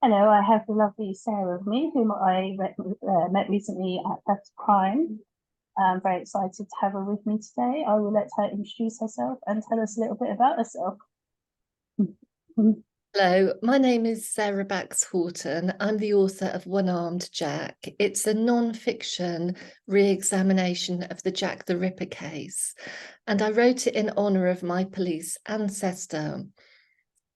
Hello, I have the lovely Sarah with me, whom met recently at Theft Crime. I'm very excited to have her with me today. I will let her introduce herself and tell us a little bit about herself. Hello, my name is Sarah Bax Horton. I'm the author of One-Armed Jack. It's a non-fiction re-examination of the Jack the Ripper case, and I wrote it in honour of my police ancestor.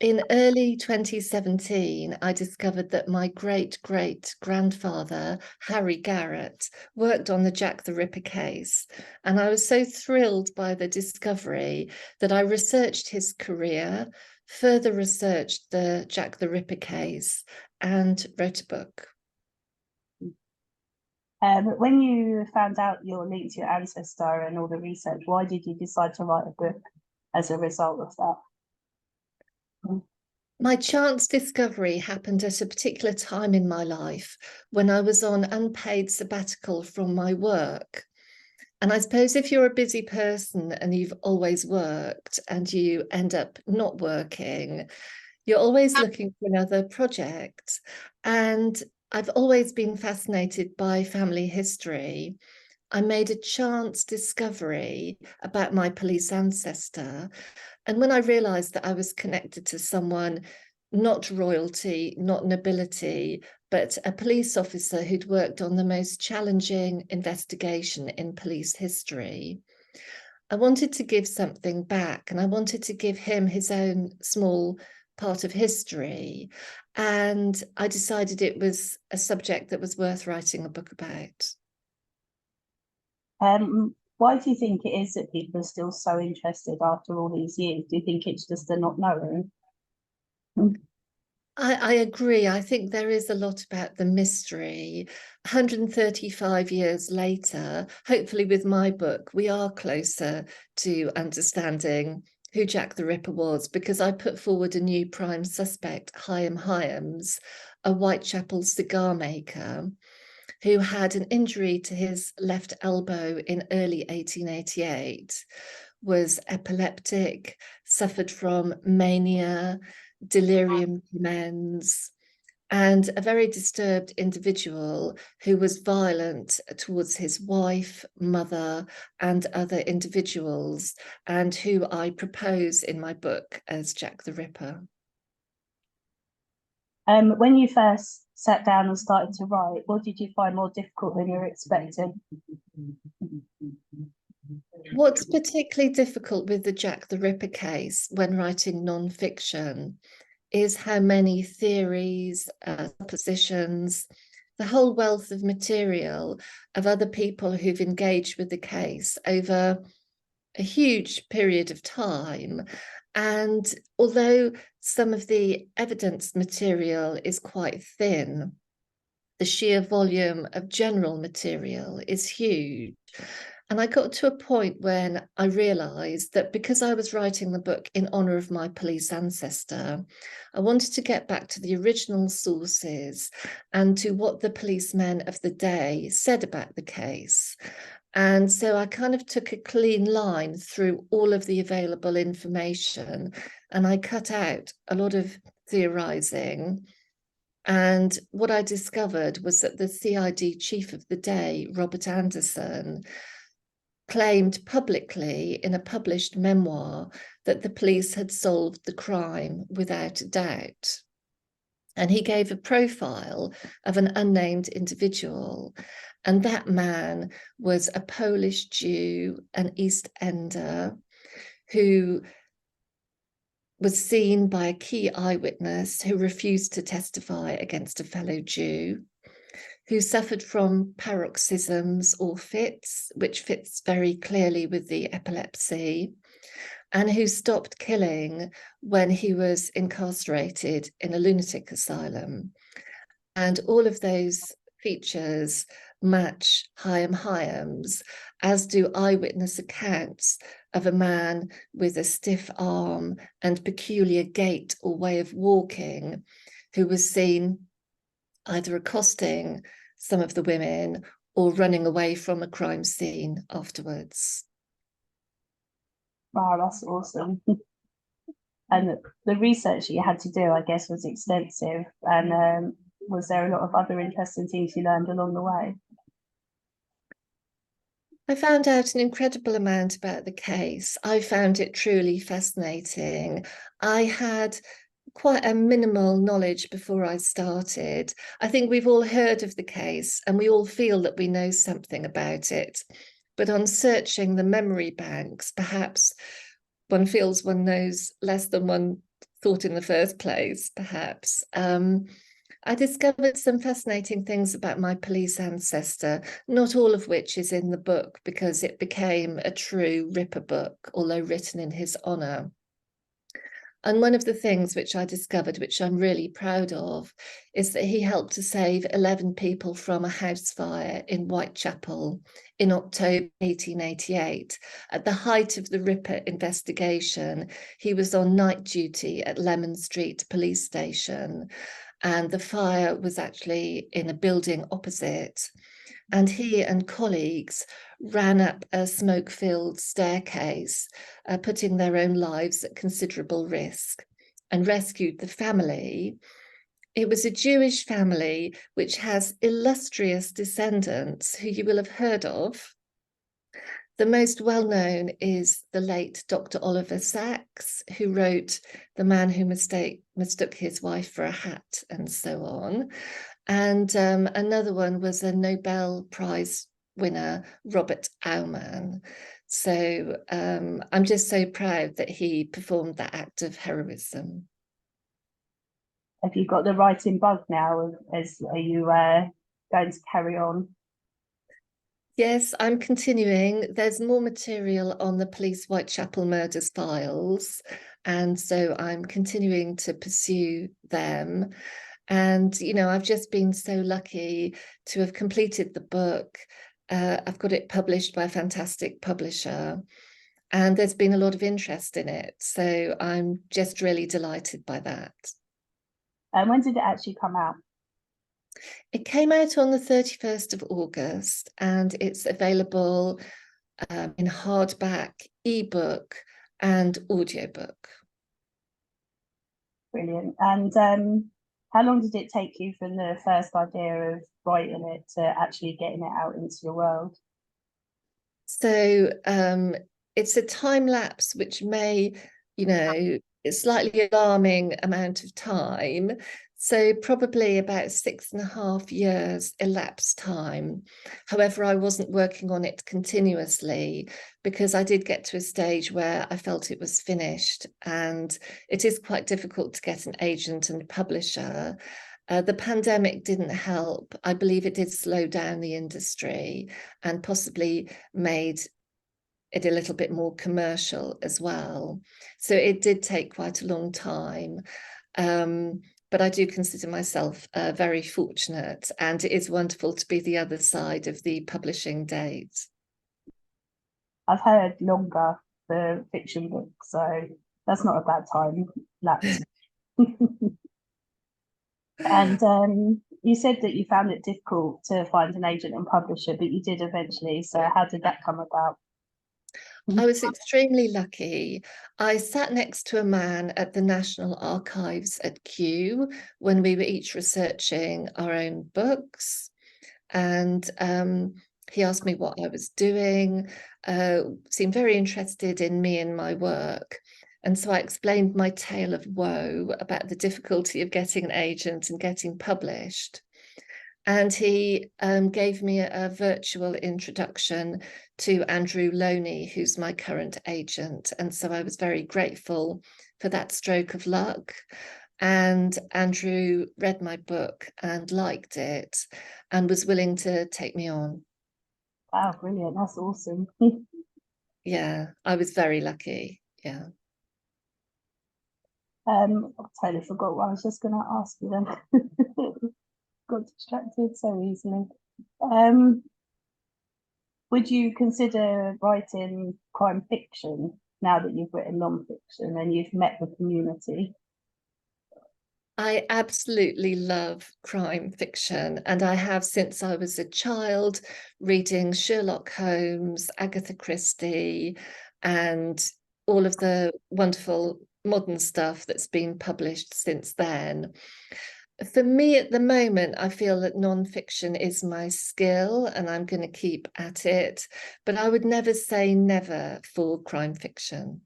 In early 2017, I discovered that my great-great-grandfather, Harry Garrett, worked on the Jack the Ripper case, and I was so thrilled by the discovery that I researched his career, further researched the Jack the Ripper case, and wrote a book. When you found out your link to your ancestor and all the research, why did you decide to write a book as a result of that? My chance discovery happened at a particular time in my life when I was on unpaid sabbatical from my work. And I suppose if you're a busy person and you've always worked and you end up not working, you're always looking for another project. And I've always been fascinated by family history. I made a chance discovery about my police ancestor. And when I realized that I was connected to someone, not royalty, not nobility, but a police officer who'd worked on the most challenging investigation in police history, I wanted to give something back, and I wanted to give him his own small part of history. And I decided it was a subject that was worth writing a book about. Why do you think it is that people are still so interested after all these years? Do you think it's just the not knowing? I agree. I think there is a lot about the mystery. 135 years later, hopefully with my book, we are closer to understanding who Jack the Ripper was, because I put forward a new prime suspect, Hyam Hyams, a Whitechapel cigar maker who had an injury to his left elbow in early 1888, was epileptic, suffered from mania, delirium tremens, and a very disturbed individual who was violent towards his wife, mother, and other individuals, and who I propose in my book as Jack the Ripper. When you first sat down and started to write, what did you find more difficult than you were expecting? What's particularly difficult with the Jack the Ripper case when writing non-fiction is how many theories, suppositions, the whole wealth of material of other people who've engaged with the case over a huge period of time. And although some of the evidence material is quite thin, the sheer volume of general material is huge. And I got to a point when I realised that because I was writing the book in honour of my police ancestor, I wanted to get back to the original sources and to what the policemen of the day said about the case. And so I kind of took a clean line through all of the available information, and I cut out a lot of theorising. And what I discovered was that the CID chief of the day, Robert Anderson, claimed publicly in a published memoir that the police had solved the crime without a doubt. And he gave a profile of an unnamed individual. And that man was a Polish Jew, an East Ender, who was seen by a key eyewitness who refused to testify against a fellow Jew, who suffered from paroxysms or fits, which fits very clearly with the epilepsy, and who stopped killing when he was incarcerated in a lunatic asylum. And all of those features match Hyam Hyams, as do eyewitness accounts of a man with a stiff arm and peculiar gait or way of walking, who was seen either accosting some of the women or running away from a crime scene afterwards. Wow, that's awesome. And the research you had to do, I guess, was extensive. And was there a lot of other interesting things you learned along the way? I found out an incredible amount about the case. I found it truly fascinating. I had quite a minimal knowledge before I started. I think we've all heard of the case and we all feel that we know something about it. But on searching the memory banks, perhaps one feels one knows less than one thought in the first place, perhaps. I discovered some fascinating things about my police ancestor, not all of which is in the book because it became a true Ripper book, although written in his honour. And one of the things which I discovered, which I'm really proud of, is that he helped to save 11 people from a house fire in Whitechapel in October 1888. At the height of the Ripper investigation, he was on night duty at Lemon Street Police Station, and the fire was actually in a building opposite. And he and colleagues ran up a smoke-filled staircase, putting their own lives at considerable risk, and rescued the family. It was a Jewish family which has illustrious descendants who you will have heard of. The most well-known is the late Dr. Oliver Sacks, who wrote The Man Who Mistook His Wife for a Hat, and so on. And another one was a Nobel Prize winner, Robert Aumann. So I'm just so proud that he performed that act of heroism. Have you got the writing bug now? Are you going to carry on? Yes, I'm continuing. There's more material on the police Whitechapel murders files, and so I'm continuing to pursue them. And, you know, I've just been so lucky to have completed the book. I've got it published by a fantastic publisher, and there's been a lot of interest in it. So I'm just really delighted by that. And when did it actually come out? It came out on the 31st of August, and it's available in hardback, ebook, and audiobook. Brilliant. And how long did it take you from the first idea of writing it to actually getting it out into the world? So it's a time lapse which may, you know, a slightly alarming amount of time. So probably about 6.5 years elapsed time. However, I wasn't working on it continuously because I did get to a stage where I felt it was finished, and it is quite difficult to get an agent and publisher. The pandemic didn't help. I believe it did slow down the industry and possibly made it a little bit more commercial as well. So it did take quite a long time. But I do consider myself very fortunate, and it is wonderful to be the other side of the publishing date. I've heard longer for fiction books, so that's not a bad time lapse. And you said that you found it difficult to find an agent and publisher, but you did eventually. So how did that come about? I was extremely lucky. I sat next to a man at the National Archives at Kew when we were each researching our own books. And he asked me what I was doing, seemed very interested in me and my work. And so I explained my tale of woe about the difficulty of getting an agent and getting published. And he gave me a virtual introduction to Andrew Loney, who's my current agent. And so I was very grateful for that stroke of luck. And Andrew read my book and liked it and was willing to take me on. Wow, brilliant. That's awesome. Yeah, I was very lucky. Yeah. I totally forgot what I was just going to ask you then. Got distracted so easily. Would you consider writing crime fiction now that you've written non-fiction and you've met the community? I absolutely love crime fiction, and I have since I was a child, reading Sherlock Holmes, Agatha Christie, and all of the wonderful modern stuff that's been published since then. For me at the moment, I feel that non-fiction is my skill and I'm going to keep at it, but I would never say never for crime fiction.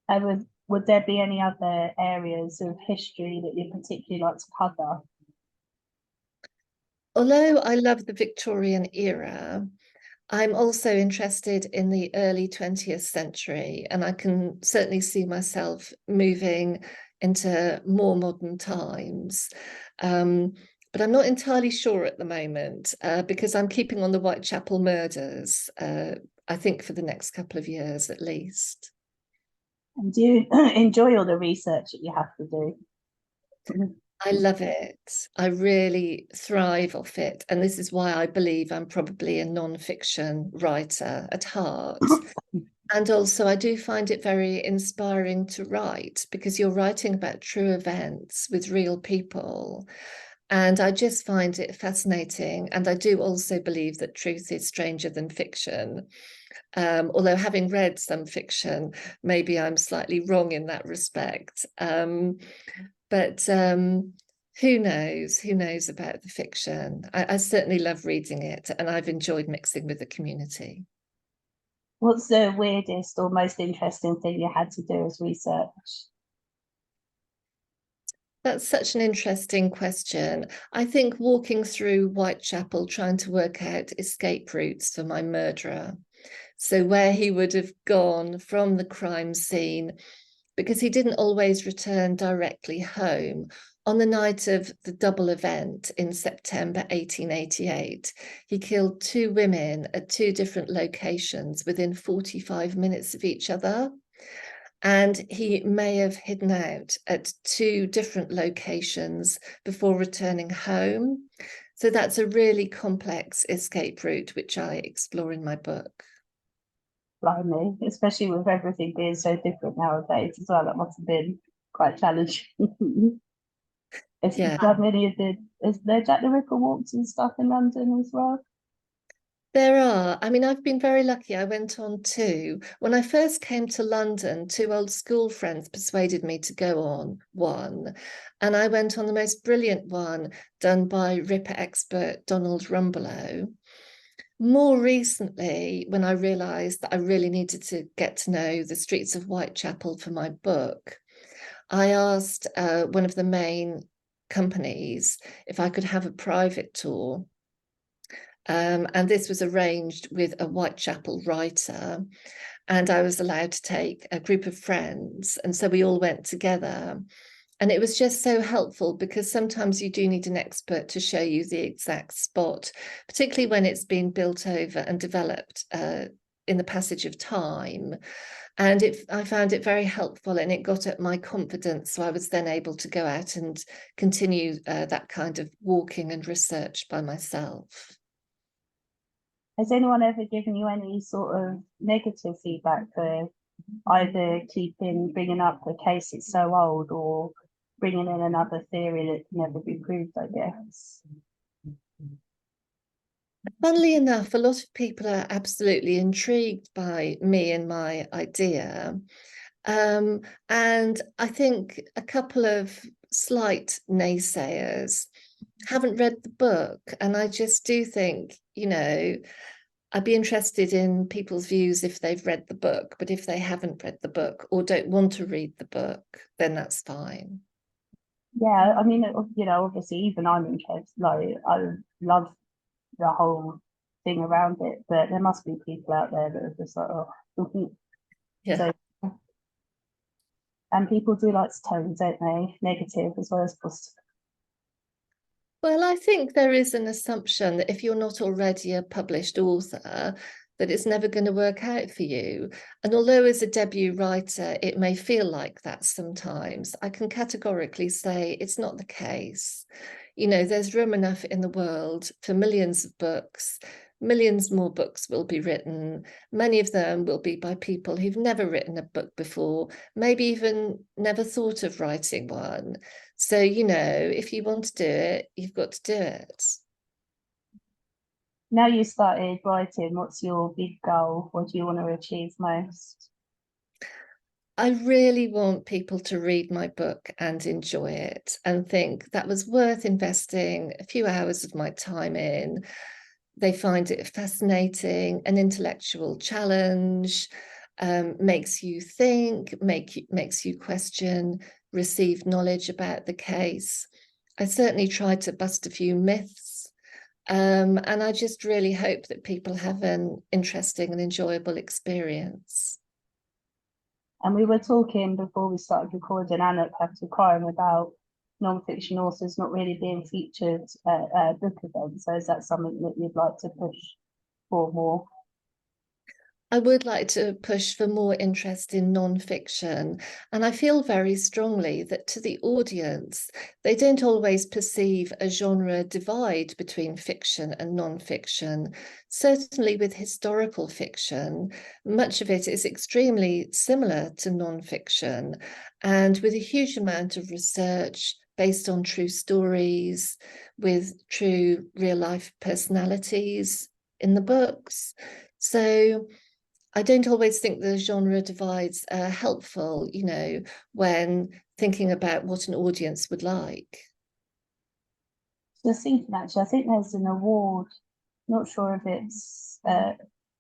Would there be any other areas of history that you particularly like to cover? Although I love the Victorian era, I'm also interested in the early 20th century, and I can certainly see myself moving into more modern times. But I'm not entirely sure at the moment because I'm keeping on the Whitechapel murders, I think for the next couple of years at least. And do you enjoy all the research that you have to do? I love it. I really thrive off it. And this is why I believe I'm probably a non-fiction writer at heart. And also, I do find it very inspiring to write because you're writing about true events with real people. And I just find it fascinating. And I do also believe that truth is stranger than fiction. Although having read some fiction, maybe I'm slightly wrong in that respect. But who knows? Who knows about the fiction? I certainly love reading it, and I've enjoyed mixing with the community. What's the weirdest or most interesting thing you had to do as research? That's such an interesting question. I think walking through Whitechapel trying to work out escape routes for my murderer. So where he would have gone from the crime scene, because he didn't always return directly home. On the night of the double event in September 1888, he killed two women at two different locations within 45 minutes of each other. And he may have hidden out at two different locations before returning home. So that's a really complex escape route, which I explore in my book. Blimey, especially with everything being so different nowadays as well, that must have been quite challenging. Has he Yeah. done any of the, is there Jack the Ripper walks and stuff in London as well? There are. I mean, I've been very lucky. I went on two. When I first came to London, two old school friends persuaded me to go on one. And I went on the most brilliant one done by Ripper expert Donald Rumbelow. More recently, when I realised that I really needed to get to know the streets of Whitechapel for my book, I asked one of the main companies if I could have a private tour. And this was arranged with a Whitechapel writer. And I was allowed to take a group of friends. And so we all went together. And it was just so helpful because sometimes you do need an expert to show you the exact spot, particularly when it's been built over and developed in the passage of time. And I found it very helpful and it got at my confidence. So I was then able to go out and continue that kind of walking and research by myself. Has anyone ever given you any sort of negative feedback for either bringing up a case that's so old or bringing in another theory that can never be proved, I guess? Funnily enough, a lot of people are absolutely intrigued by me and my idea. And I think a couple of slight naysayers haven't read the book. And I just do think, I'd be interested in people's views if they've read the book, but if they haven't read the book or don't want to read the book, then that's fine. Yeah, I mean, obviously, even I'm interested. Like, I love the whole thing around it, but there must be people out there that are just like, oh, Yeah. so. And people do like to tone, don't they? Negative as well as positive. Well, I think there is an assumption that if you're not already a published author, that it's never going to work out for you. And although as a debut writer, it may feel like that sometimes, I can categorically say it's not the case. There's room enough in the world for millions of books. Millions more books will be written. Many of them will be by people who've never written a book before, maybe even never thought of writing one. So, if you want to do it, you've got to do it. Now you started writing, what's your big goal? What do you want to achieve most? I really want people to read my book and enjoy it and think that was worth investing a few hours of my time in. They find it fascinating, an intellectual challenge, makes you think, makes you question, receive knowledge about the case. I certainly tried to bust a few myths, and I just really hope that people have an interesting and enjoyable experience. And we were talking before we started recording and at Capital Crime about non-fiction authors not really being featured at book events. So is that something that you'd like to push for more? I would like to push for more interest in non-fiction. And I feel very strongly that to the audience, they don't always perceive a genre divide between fiction and non-fiction. Certainly with historical fiction, much of it is extremely similar to non-fiction, and with a huge amount of research based on true stories, with true real life personalities in the books. So I don't always think the genre divides are helpful, when thinking about what an audience would like. Just thinking actually, I think there's an award, not sure if it's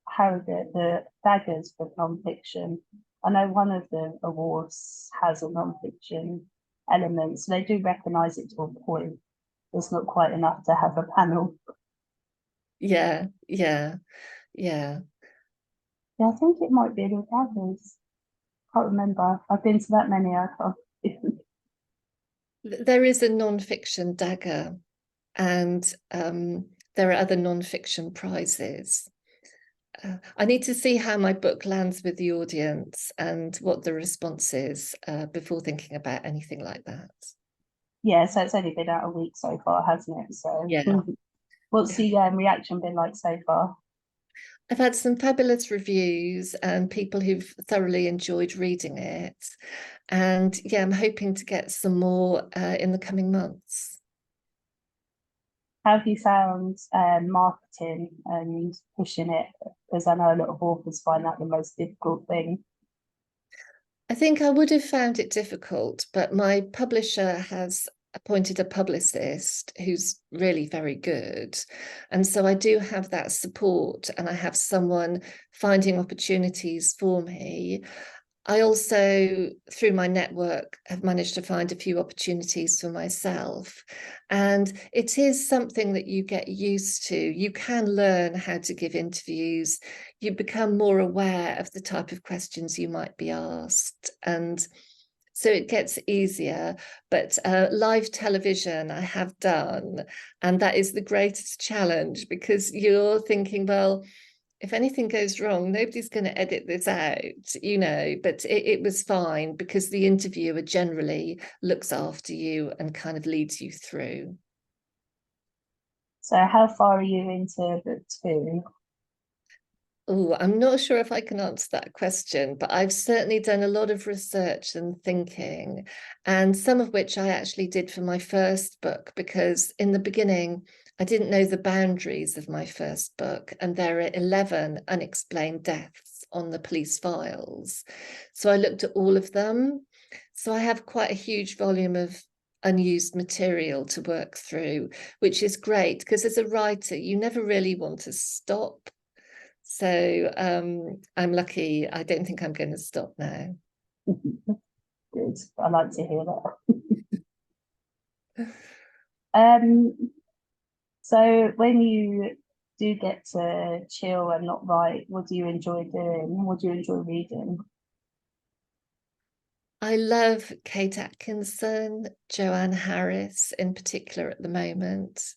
Harrogate, the Daggers for non-fiction. I know one of the awards has a non-fiction element, so they do recognise it to a point. It's not quite enough to have a panel. Yeah, yeah, yeah. Yeah, I think it might be the Daggers. Can't remember. I've been to that many. I can't. There is a non-fiction dagger, and there are other non-fiction prizes. I need to see how my book lands with the audience and what the response is before thinking about anything like that. Yeah, so it's only been out a week so far, hasn't it? So Yeah. what's the reaction been like so far? I've had some fabulous reviews and people who've thoroughly enjoyed reading it. And yeah, I'm hoping to get some more in the coming months. How have you found marketing and pushing it? Because I know a lot of authors find that the most difficult thing. I think I would have found it difficult, but my publisher has appointed a publicist who's really very good. And so I do have that support, and I have someone finding opportunities for me. I also, through my network, have managed to find a few opportunities for myself. And it is something that you get used to. You can learn how to give interviews. You become more aware of the type of questions you might be asked. And so it gets easier. But live television I have done. And that is the greatest challenge, because you're thinking, well, if anything goes wrong, nobody's going to edit this out, but it was fine because the interviewer generally looks after you and kind of leads you through. So how far are you into book two? Oh, I'm not sure if I can answer that question, but I've certainly done a lot of research and thinking, and some of which I actually did for my first book, because in the beginning, I didn't know the boundaries of my first book, and there are 11 unexplained deaths on the police files. So I looked at all of them. So I have quite a huge volume of unused material to work through, which is great because as a writer, you never really want to stop. So I'm lucky. I don't think I'm going to stop now. Good. I like to hear that. So when you do get to chill and not write, what do you enjoy doing? What do you enjoy reading? I love Kate Atkinson, Joanne Harris in particular at the moment.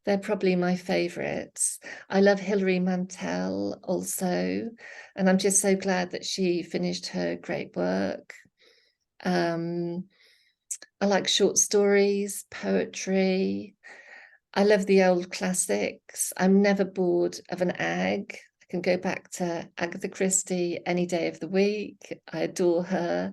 They're probably my favourites. I love Hilary Mantel also, and I'm just so glad that she finished her great work. I like short stories, poetry. I love the old classics. I'm never bored of an Ag. I can go back to Agatha Christie any day of the week. I adore her.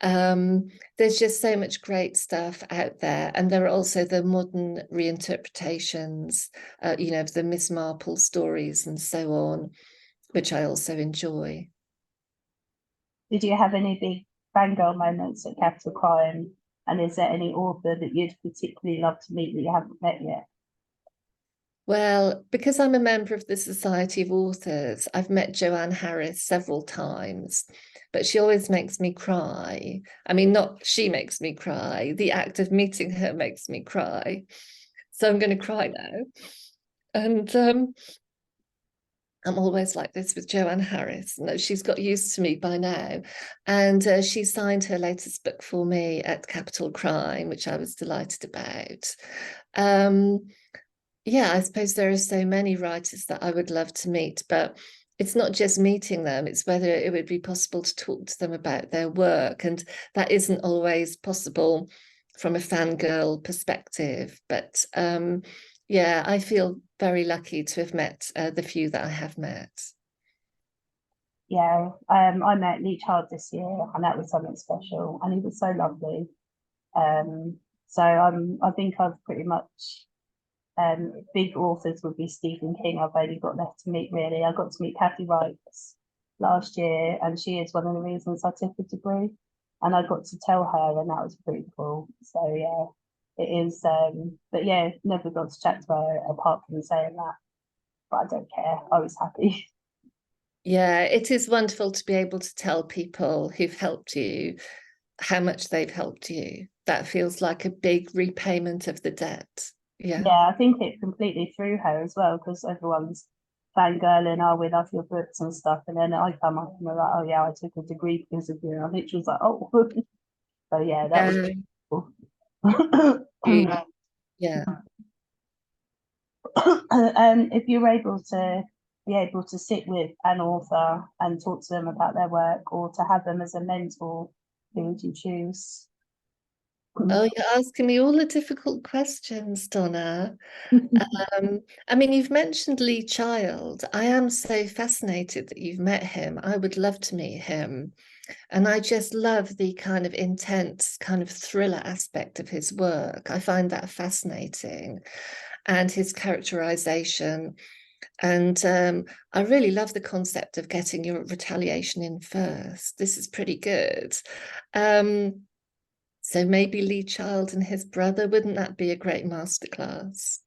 There's just so much great stuff out there, and there are also the modern reinterpretations, of the Miss Marple stories and so on, which I also enjoy. Did you have any big fangirl moments at Capital Crime? And is there any author that you'd particularly love to meet that you haven't met yet? Well, because I'm a member of the Society of Authors, I've met Joanne Harris several times, but she always makes me cry. I mean, not she makes me cry, the act of meeting her makes me cry. So I'm going to cry now. And I'm always like this with Joanne Harris. No, she's got used to me by now. And she signed her latest book for me at Capital Crime, which I was delighted about. Yeah, I suppose there are so many writers that I would love to meet, but it's not just meeting them, it's whether it would be possible to talk to them about their work. And that isn't always possible from a fangirl perspective. But yeah, I feel very lucky to have met the few that I have met. Yeah, I met Lee Child this year, and that was something special, and he was so lovely. So I think I've pretty much big authors would be Stephen King. I've only got left to meet really. I got to meet Kathy Wright last year, and she is one of the reasons I took a degree, and I got to tell her, and that was pretty cool. So yeah, it is. But yeah, never got to chat to her apart from saying that. But I don't care. I was happy. Yeah, it is wonderful to be able to tell people who've helped you how much they've helped you. That feels like a big repayment of the debt. Yeah. Yeah, I think it completely threw her as well because everyone's fangirling, oh, we love your books and stuff. And then I come up and we're like, oh, yeah, I took a degree because of you. I think she was like, oh, so yeah, that was cool. Yeah. If you were able to be able to sit with an author and talk to them about their work or to have them as a mentor, who would you choose? Oh, you're asking me all the difficult questions, Donna. I mean, you've mentioned Lee Child. I am so fascinated that you've met him. I would love to meet him. And I just love the kind of intense, kind of thriller aspect of his work. I find that fascinating. And his characterization. And I really love the concept of getting your retaliation in first. This is pretty good. So maybe Lee Child and his brother, wouldn't that be a great masterclass?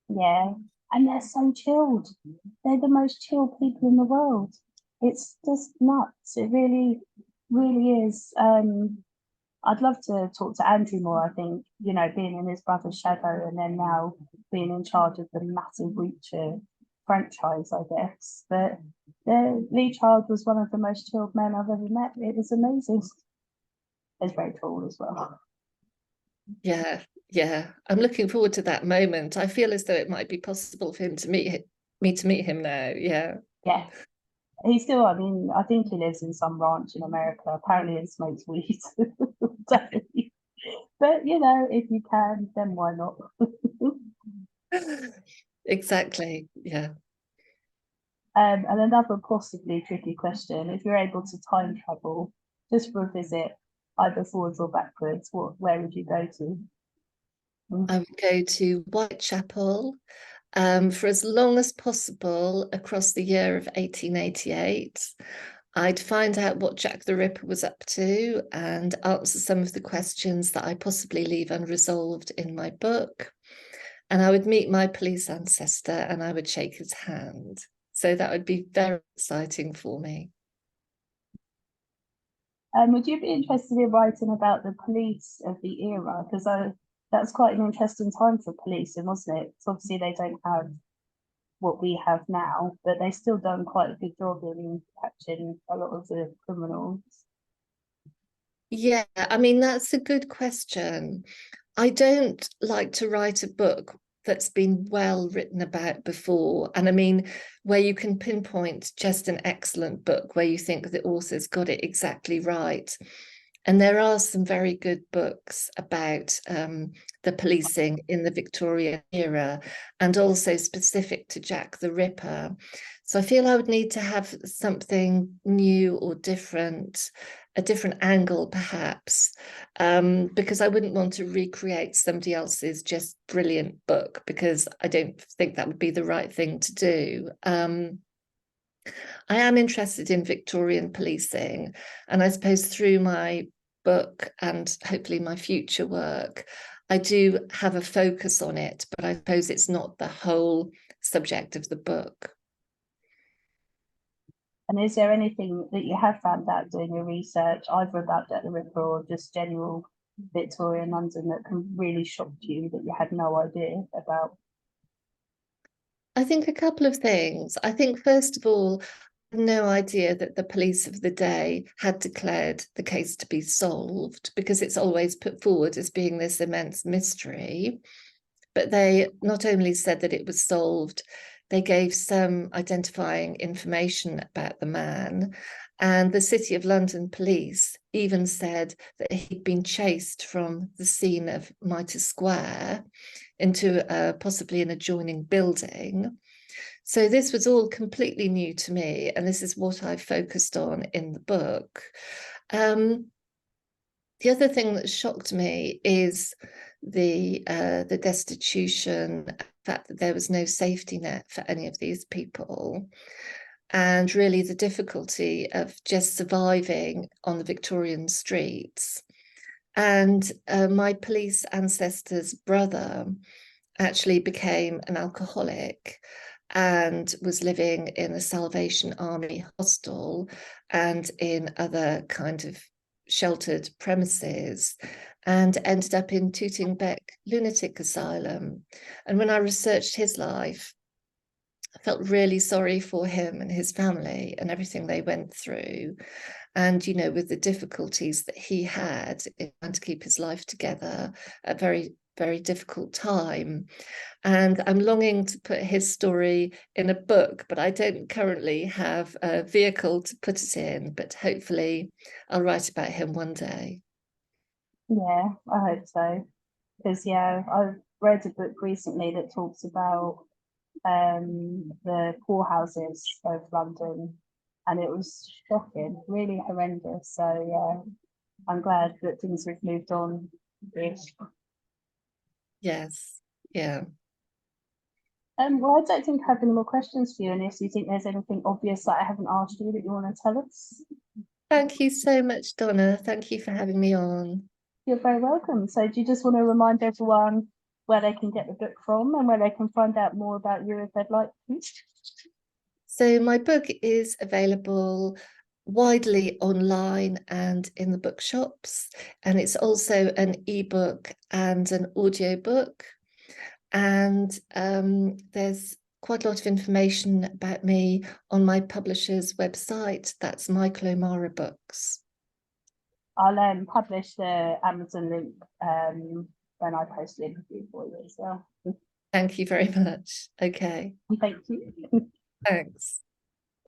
Yeah, and they're so chilled. They're the most chill people in the world. It's just nuts. It really, really is. I'd love to talk to Andrew more. I think, you know, being in his brother's shadow and then now being in charge of the massive Reacher franchise, I guess. But Lee Child was one of the most chilled men I've ever met. It was amazing. It's very cool as well. Yeah, yeah. I'm looking forward to that moment. I feel as though it might be possible for him to me to meet him now. Yeah. Yeah. He still, I mean, I think he lives in some ranch in America. Apparently, he smokes weed. Definitely. But, you know, if you can, then why not? Exactly. Yeah. And another possibly tricky question, if you're able to time travel just for a visit, either forwards or backwards, where would you go to? I would go to Whitechapel for as long as possible across the year of 1888. I'd find out what Jack the Ripper was up to and answer some of the questions that I possibly leave unresolved in my book. And I would meet my police ancestor and I would shake his hand. So that would be very exciting for me. Would you be interested in writing about the police of the era? Because that's quite an interesting time for policing, wasn't it? So obviously they don't have what we have now, but they still done quite a good job in catching a lot of the criminals. Yeah, I mean, that's a good question. I don't like to write a book that's been well written about before. And I mean, where you can pinpoint just an excellent book where you think the author's got it exactly right. And there are some very good books about the policing in the Victorian era and also specific to Jack the Ripper. So I feel I would need to have something new or different, a different angle perhaps, because I wouldn't want to recreate somebody else's just brilliant book because I don't think that would be the right thing to do. I am interested in Victorian policing, and I suppose through my book and hopefully my future work, I do have a focus on it, but I suppose it's not the whole subject of the book. And is there anything that you have found out doing your research, either about Jack the Ripper or just general Victorian London, that can really shock you that you had no idea about? I think a couple of things. I think, first of all, no idea that the police of the day had declared the case to be solved, because it's always put forward as being this immense mystery. But they not only said that it was solved, they gave some identifying information about the man. And the City of London police even said that he'd been chased from the scene of Mitre Square into possibly an adjoining building. So this was all completely new to me, and this is what I focused on in the book. The other thing that shocked me is the destitution, the fact that there was no safety net for any of these people, and really the difficulty of just surviving on the Victorian streets. And my police ancestor's brother actually became an alcoholic and was living in a Salvation Army hostel and in other kind of sheltered premises, and ended up in Tooting Bec Lunatic Asylum. And when I researched his life, I felt really sorry for him and his family and everything they went through. And, you know, with the difficulties that he had in trying to keep his life together, a very, very difficult time. And I'm longing to put his story in a book, but I don't currently have a vehicle to put it in, but hopefully I'll write about him one day. Yeah, I hope so. Because yeah, I've read a book recently that talks about the poorhouses of London, and it was shocking, really horrendous. So yeah, I'm glad that things have moved on. Yes, yeah. Well, I don't think I have any more questions for you, unless you think there's anything obvious that I haven't asked you that you want to tell us. Thank you so much, Donna. Thank you for having me on. You're very welcome. So do you just want to remind everyone where they can get the book from and where they can find out more about you if they'd like to? So my book is available widely online and in the bookshops, and it's also an ebook and an audiobook. And there's quite a lot of information about me on my publisher's website. That's Michael O'Mara Books. I'll publish the Amazon link when I post the interview for you as well. Thank you very much. Okay. Thank you. Thanks.